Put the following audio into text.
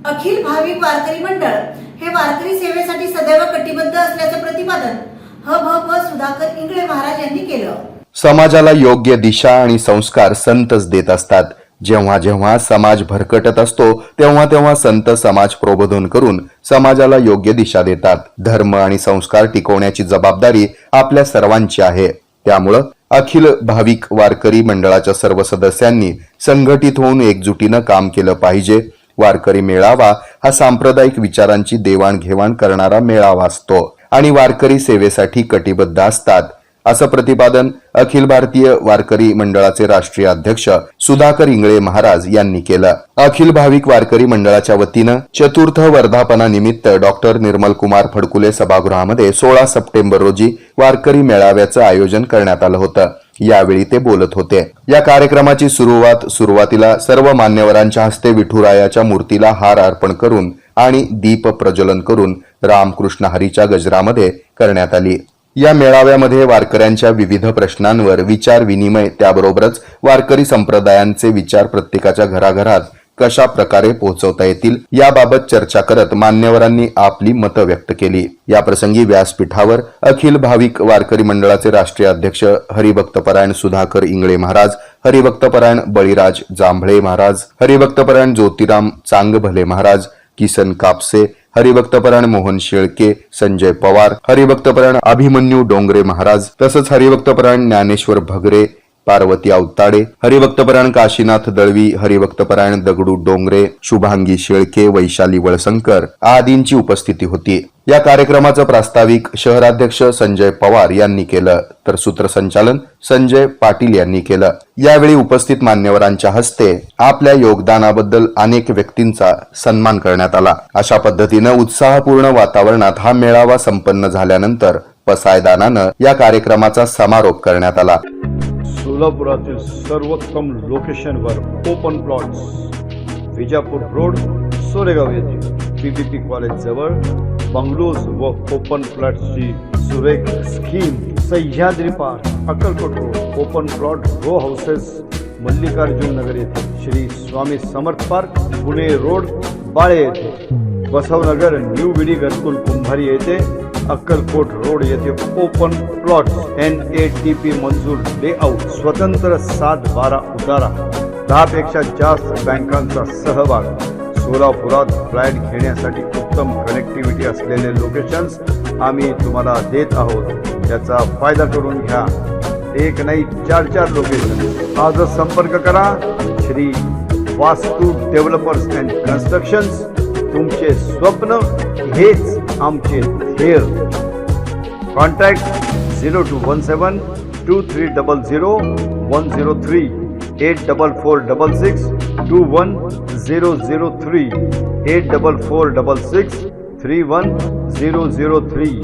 अखिल भाविक वारकरी मंडळ हे वारकरी सेवेसाठी सदैव कटिबद्ध असल्याचे प्रतिपादन ह.भ.प. सुधाकर इंगळे महाराज यांनी केलं। समाजाला योग्य दिशा आणि संस्कार संतच देत असतात। जेव्हा जेव्हा समाज भरकटत असतो तेव्हा तेव्हा संत समाज प्रबोधन करून समाजाला योग्य दिशा देतात। धर्म आणि संस्कार टिकवण्याची जबाबदारी आपल्या सर्वांची आहे। त्यामुळं अखिल भाविक वारकरी मंडळाच्या सर्व सदस्यांनी संघटित होऊन एकजुटीनं काम केलं पाहिजे। वारकरी मेळावा हा सांप्रदायिक विचारांची देवाणघेवाण करणारा मेळावा असतो आणि वारकरी सेवेसाठी कटिबद्ध असतात, असं प्रतिपादन अखिल भारतीय वारकरी मंडळाचे राष्ट्रीय अध्यक्ष सुधाकर इंगळे महाराज यांनी केलं। अखिल भाविक वारकरी मंडळाच्या वतीनं चतुर्थ वर्धापनानिमित्त डॉक्टर निर्मल कुमार फडकुले सभागृहामध्ये 16 सप्टेंबर रोजी वारकरी मेळाव्याचं आयोजन करण्यात आलं होतं। यावेळी ते बोलत होते। या कार्यक्रमाची सुरुवातीला सर्व मान्यवरांच्या हस्ते विठुरायाच्या मूर्तीला हार अर्पण करून आणि दीप प्रज्वलन करून रामकृष्ण हरीच्या गजरामध्ये करण्यात आली। या मेळाव्यामध्ये वारकऱ्यांच्या विविध प्रश्नांवर विचार विनिमय, त्याबरोबरच वारकरी संप्रदायांचे विचार प्रत्येकाच्या घराघरात कशा प्रकारे पोहोचवता येतील याबाबत चर्चा करत मान्यवरांनी आपली मतं व्यक्त केली। या प्रसंगी व्यासपीठावर अखिल भाविक वारकरी मंडळाचे राष्ट्रीय अध्यक्ष हरिभक्तपरायण सुधाकर इंगळे महाराज, हरिभक्तपरायण बळीराज जांभळे महाराज, हरिभक्तपरायण ज्योतिराम चांगभले महाराज, किसन कापसे, हरिभक्तपरायण मोहन शेळके, संजय पवार, हरिभक्तपरायण अभिमन्यू डोंगरे महाराज, तसंच हरिभक्तपरायण ज्ञानेश्वर भगरे, पार्वती अवताडे, हरिभक्तपरायण काशीनाथ दळवी, हरिभक्तपरायण दगडू डोंगरे, शुभांगी शेळके, वैशाली वळसंकर आदींची उपस्थिती होती। या कार्यक्रमाचं प्रास्ताविक शहराध्यक्ष संजय पवार यांनी केलं, तर सूत्रसंचालन संजय पाटील यांनी केलं। यावेळी उपस्थित मान्यवरांच्या हस्ते आपल्या योगदानाबद्दल अनेक व्यक्तींचा सन्मान करण्यात आला। अशा पद्धतीनं उत्साहपूर्ण वातावरणात हा मेळावा संपन्न झाल्यानंतर पसायदानानं या कार्यक्रमाचा समारोप करण्यात आला। सोलापुरातील सर्वोत्तम लोकेशनवर open plots, Vijapur road, Soregaon येथे पीपीपी कॉलेज जवळ बंगलोज व ओपन प्लॉट्सची सुरेख scheme, Sahyadri park, Akkalkot road, open plot row houses, Mallikarjun Nagar येथे श्री स्वामी समर्थ पार्क, पुणे रोड, बाळे येथे, बसवनगर न्यू विडी घरकुल कुंभारी येथे, अक्कलकोट रोड येथे ओपन प्लॉट, NATP मंजूर लेआउट, स्वतंत्र 7-12 उतारा, 10 पेक्षा जास्त बँकांचा सहभाग, सोलापुरात फ्लॅट घेण्यासाठी उत्तम कनेक्टिव्हिटी असलेले लोकेशन्स आम्ही तुम्हाला देत आहोत। त्याचा फायदा करून घ्या। एक नाही 4 लोकेशन। आजच संपर्क करा श्री वास्तू डेव्हलपर्स अँड कन्स्ट्रक्शन्स। तुमचे स्वप्न हेच आमचे ध्येय। कॉन्टॅक्ट 0217 2300 103 84466 21003 84466 31003।